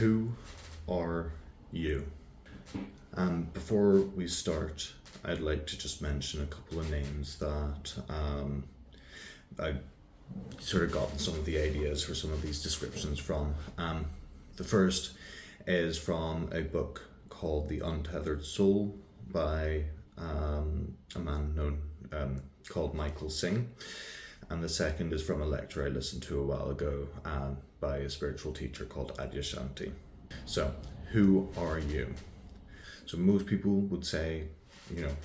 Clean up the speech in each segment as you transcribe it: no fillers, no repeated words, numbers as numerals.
Who are you? Before we start, I'd like to just mention a couple of names that I sort of gotten some of the ideas for some of these descriptions from. The first is from a book called The Untethered Soul by a man known called Michael Singh. And the second is from a lecture I listened to a while ago by a spiritual teacher called Adyashanti. So, who are you? So most people would say,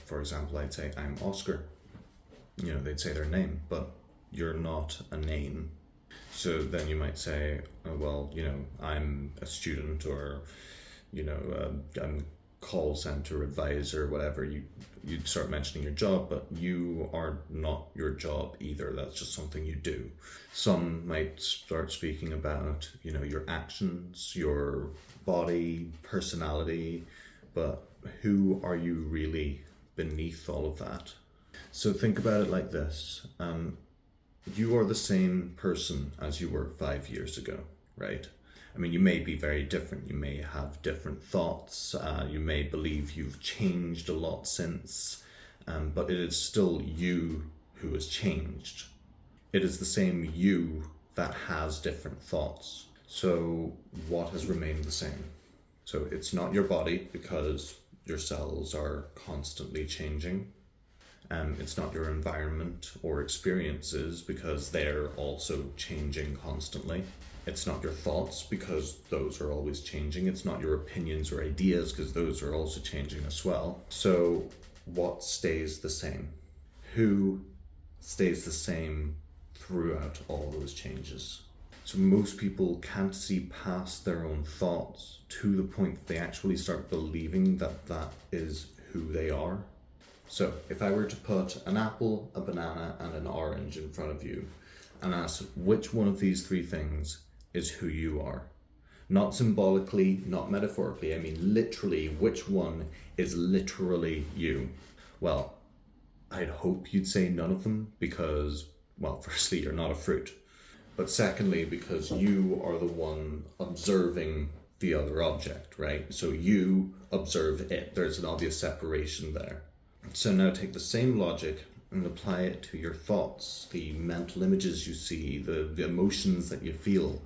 for example, I'd say, I'm Oscar. They'd say their name, but you're not a name. So then you might say, oh, well, I'm a student, or, I'm a call center advisor, whatever. You'd start mentioning your job, but you are not your job either. That's just something you do. Some might start speaking about, your actions, your body, personality, but who are you really beneath all of that? So think about it like this. You are the same person as you were 5 years ago, right? I mean, you may be very different. You may have different thoughts. You may believe you've changed a lot since, but it is still you who has changed. It is the same you that has different thoughts. So what has remained the same? So it's not your body, because your cells are constantly changing. It's not your environment or experiences, because they're also changing constantly. It's not your thoughts, because those are always changing. It's not your opinions or ideas, because those are also changing as well. So what stays the same? Who stays the same throughout all those changes? So most people can't see past their own thoughts to the point that they actually start believing that that is who they are. So if I were to put an apple, a banana, and an orange in front of you and ask which one of these three things is who you are, not symbolically, not metaphorically, I mean literally, which one is literally you? Well, I'd hope you'd say none of them, because, well, firstly, you're not a fruit. But secondly, because you are the one observing the other object, right? So you observe it. There's an obvious separation there. So now take the same logic and apply it to your thoughts, the mental images you see, the emotions that you feel.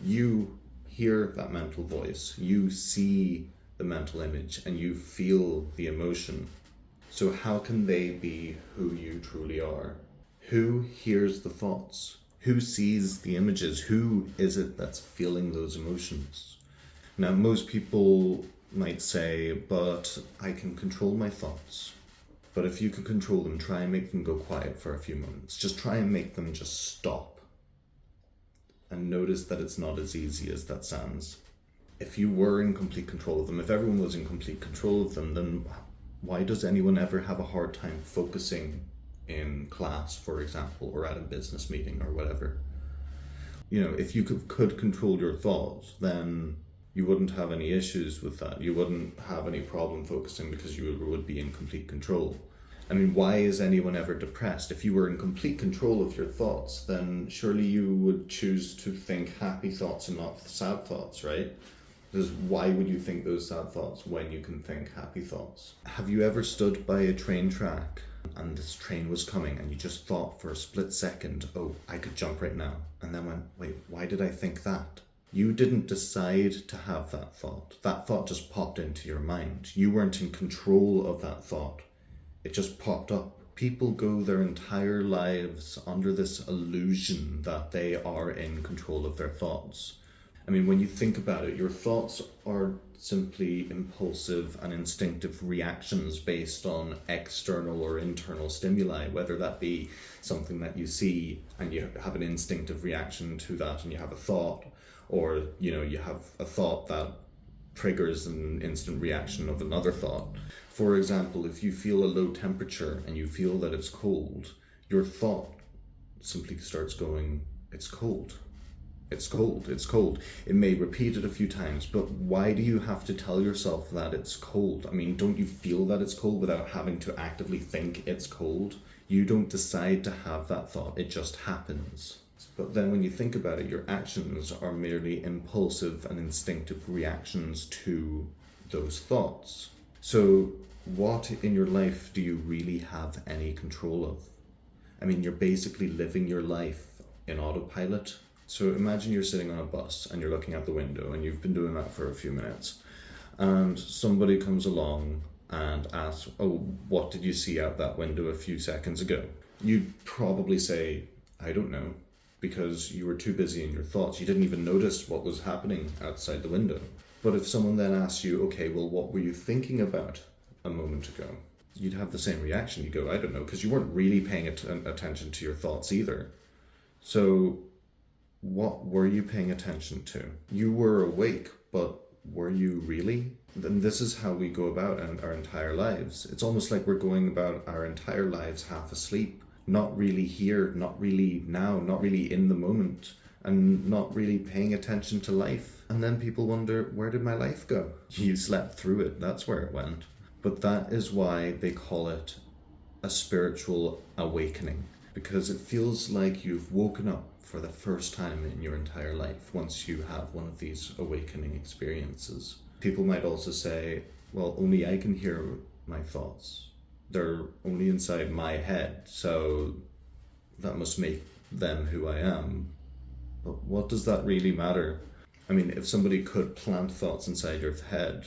You hear that mental voice, you see the mental image, and you feel the emotion. So how can they be who you truly are? Who hears the thoughts? Who sees the images? Who is it that's feeling those emotions? Now, most people might say, but I can control my thoughts. But if you can control them, try and make them go quiet for a few moments. Just try and make them just stop. And notice that it's not as easy as that sounds. If you were in complete control of them, if everyone was in complete control of them, then why does anyone ever have a hard time focusing in class, for example, or at a business meeting or whatever? If you could control your thoughts, then you wouldn't have any issues with that. You wouldn't have any problem focusing, because you would be in complete control. I mean, why is anyone ever depressed? If you were in complete control of your thoughts, then surely you would choose to think happy thoughts and not sad thoughts, right? Because why would you think those sad thoughts when you can think happy thoughts? Have you ever stood by a train track and this train was coming and you just thought for a split second, oh, I could jump right now, and then went, wait, why did I think that? You didn't decide to have that thought. That thought just popped into your mind. You weren't in control of that thought. It just popped up. People go their entire lives under this illusion that they are in control of their thoughts. I mean, when you think about it, your thoughts are simply impulsive and instinctive reactions based on external or internal stimuli, whether that be something that you see and you have an instinctive reaction to that and you have a thought, or you have a thought that triggers an instant reaction of another thought. For example, if you feel a low temperature and you feel that it's cold, your thought simply starts going, it's cold. It's cold, it's cold. It may repeat it a few times, but why do you have to tell yourself that it's cold? I mean, don't you feel that it's cold without having to actively think it's cold? You don't decide to have that thought, it just happens. But then when you think about it, your actions are merely impulsive and instinctive reactions to those thoughts. So what in your life do you really have any control of? I mean, you're basically living your life in autopilot. So imagine you're sitting on a bus and you're looking out the window, and you've been doing that for a few minutes, and somebody comes along and asks, oh, what did you see out that window a few seconds ago? You'd probably say, I don't know, because you were too busy in your thoughts. You didn't even notice what was happening outside the window. But if someone then asks you, okay, well, what were you thinking about a moment ago? You'd have the same reaction. You go, I don't know, because you weren't really paying attention to your thoughts either. So what were you paying attention to? You were awake, but were you really? And this is how we go about our entire lives. It's almost like we're going about our entire lives half asleep, not really here, not really now, not really in the moment, and not really paying attention to life. And then people wonder, where did my life go? You slept through it, that's where it went. But that is why they call it a spiritual awakening, because it feels like you've woken up for the first time in your entire life once you have one of these awakening experiences. People might also say, well, only I can hear my thoughts. They're only inside my head, so that must make them who I am. But what does that really matter? I mean, if somebody could plant thoughts inside your head,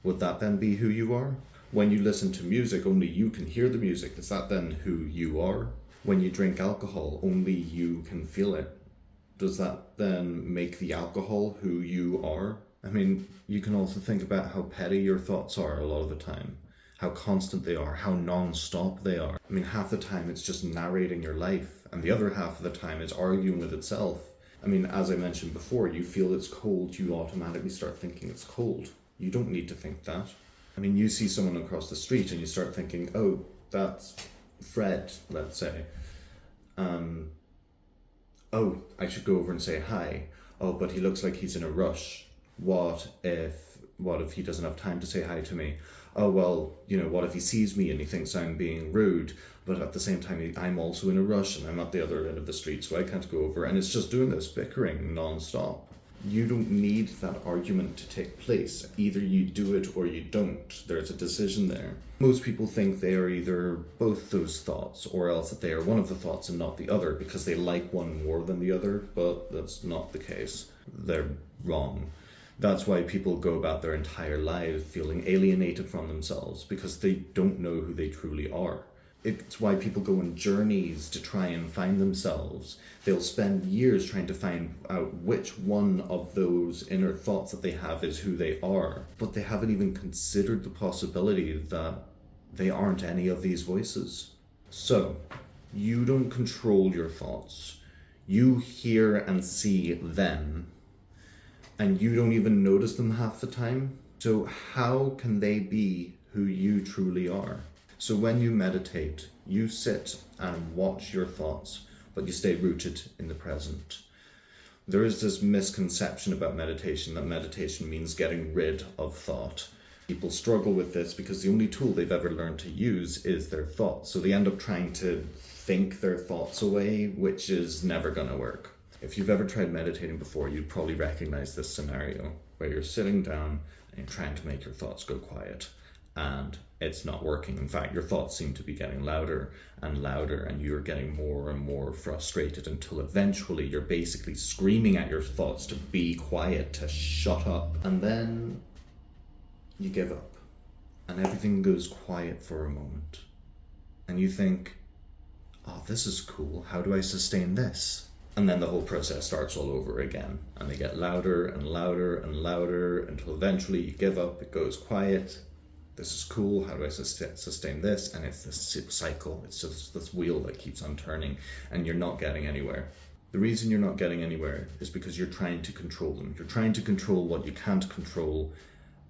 would that then be who you are? When you listen to music, only you can hear the music. Is that then who you are? When you drink alcohol, only you can feel it. Does that then make the alcohol who you are? I mean, you can also think about how petty your thoughts are a lot of the time, how constant they are, how non-stop they are. I mean, half the time it's just narrating your life, and the other half of the time it's arguing with itself. I mean, as I mentioned before, you feel it's cold, you automatically start thinking it's cold. You don't need to think that. I mean, you see someone across the street and you start thinking, oh, that's Fred, let's say. Oh, I should go over and say hi. Oh, but he looks like he's in a rush. What if he doesn't have time to say hi to me? Oh, well, what if he sees me and he thinks I'm being rude, but at the same time I'm also in a rush and I'm at the other end of the street, so I can't go over. And it's just doing this bickering non-stop. You don't need that argument to take place. Either you do it or you don't. There's a decision there. Most people think they are either both those thoughts, or else that they are one of the thoughts and not the other, because they like one more than the other, but that's not the case. They're wrong. That's why people go about their entire lives feeling alienated from themselves, because they don't know who they truly are. It's why people go on journeys to try and find themselves. They'll spend years trying to find out which one of those inner thoughts that they have is who they are. But they haven't even considered the possibility that they aren't any of these voices. So, you don't control your thoughts. You hear and see them, and you don't even notice them half the time. So how can they be who you truly are? So when you meditate, you sit and watch your thoughts, but you stay rooted in the present. There is this misconception about meditation, that meditation means getting rid of thought. People struggle with this because the only tool they've ever learned to use is their thoughts. So they end up trying to think their thoughts away, which is never going to work. If you've ever tried meditating before, you'd probably recognize this scenario where you're sitting down and you're trying to make your thoughts go quiet. And it's not working. In fact, your thoughts seem to be getting louder and louder, and you're getting more and more frustrated until eventually you're basically screaming at your thoughts to be quiet, to shut up. And then you give up, and everything goes quiet for a moment. And you think, oh, this is cool. How do I sustain this? And then the whole process starts all over again, and they get louder and louder and louder until eventually you give up, it goes quiet. This is cool, how do I sustain this? And it's this cycle, it's just this wheel that keeps on turning, and you're not getting anywhere. The reason you're not getting anywhere is because you're trying to control them. You're trying to control what you can't control,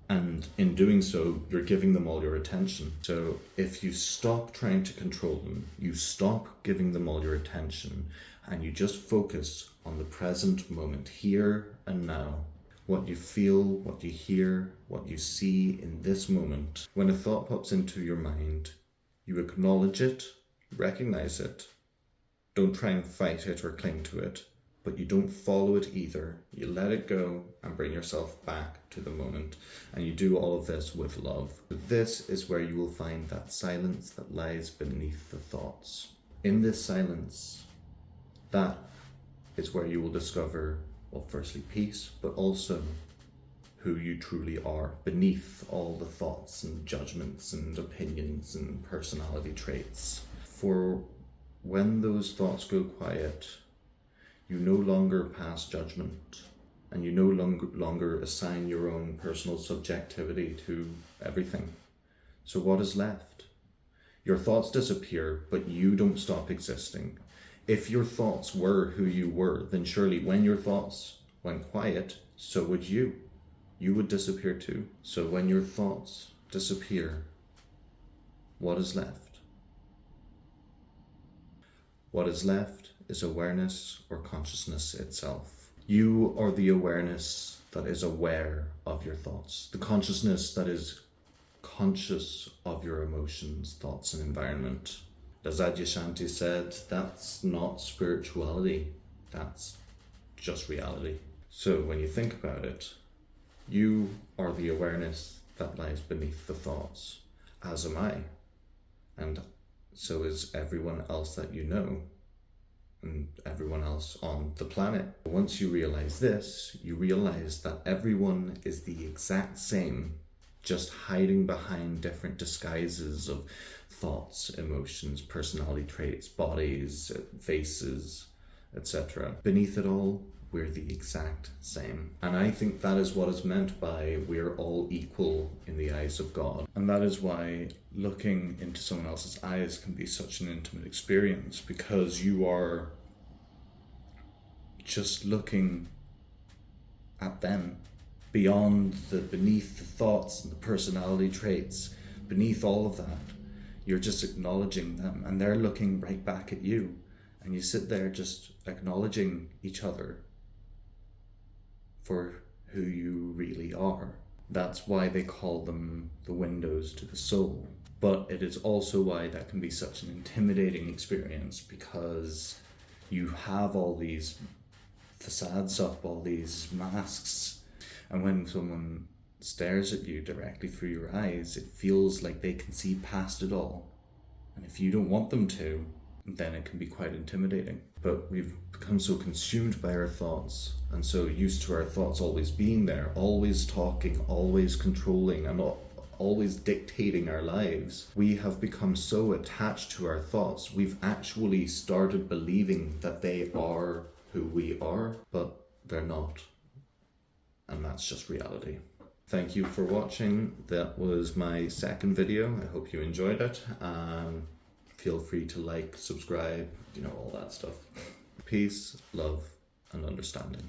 and in doing so, you're giving them all your attention. So if you stop trying to control them, you stop giving them all your attention, and you just focus on the present moment, here and now. What you feel, what you hear, what you see in this moment. When a thought pops into your mind, you acknowledge it, recognize it, Don't try and fight it or cling to it, but you don't follow it either. You let it go and bring yourself back to the moment. And you do all of this with love. This is where you will find that silence that lies beneath the thoughts. In this silence, that is where you will discover, well, firstly, peace, but also who you truly are beneath all the thoughts and judgments and opinions and personality traits. For when those thoughts go quiet, you no longer pass judgment, and you no longer assign your own personal subjectivity to everything. So what is left? Your thoughts disappear, but you don't stop existing. If your thoughts were who you were, then surely when your thoughts went quiet, so would you. You would disappear too. So when your thoughts disappear, what is left? What is left is awareness or consciousness itself. You are the awareness that is aware of your thoughts, the consciousness that is conscious of your emotions, thoughts, and environment. As Adyashanti said, that's not spirituality, that's just reality. So when you think about it, you are the awareness that lies beneath the thoughts, as am I, and so is everyone else that you know, and everyone else on the planet. Once you realize this, you realize that everyone is the exact same, just hiding behind different disguises of thoughts, emotions, personality traits, bodies, faces, etc. Beneath it all, we're the exact same. And I think that is what is meant by we're all equal in the eyes of God. And that is why looking into someone else's eyes can be such an intimate experience, because you are just looking at them beyond beneath the thoughts and the personality traits, beneath all of that. You're just acknowledging them, and they're looking right back at you. And you sit there just acknowledging each other for who you really are. That's why they call them the windows to the soul. But it is also why that can be such an intimidating experience, because you have all these facades up, all these masks, and when someone stares at you directly through your eyes, it feels like they can see past it all. And if you don't want them to, then it can be quite intimidating. But we've become so consumed by our thoughts, and so used to our thoughts always being there, always talking, always controlling, and always dictating our lives. We have become so attached to our thoughts, we've actually started believing that they are who we are, but they're not. And that's just reality. Thank you for watching. That was my second video. I hope you enjoyed it. Feel free to like, subscribe, all that stuff. Peace, love, and understanding.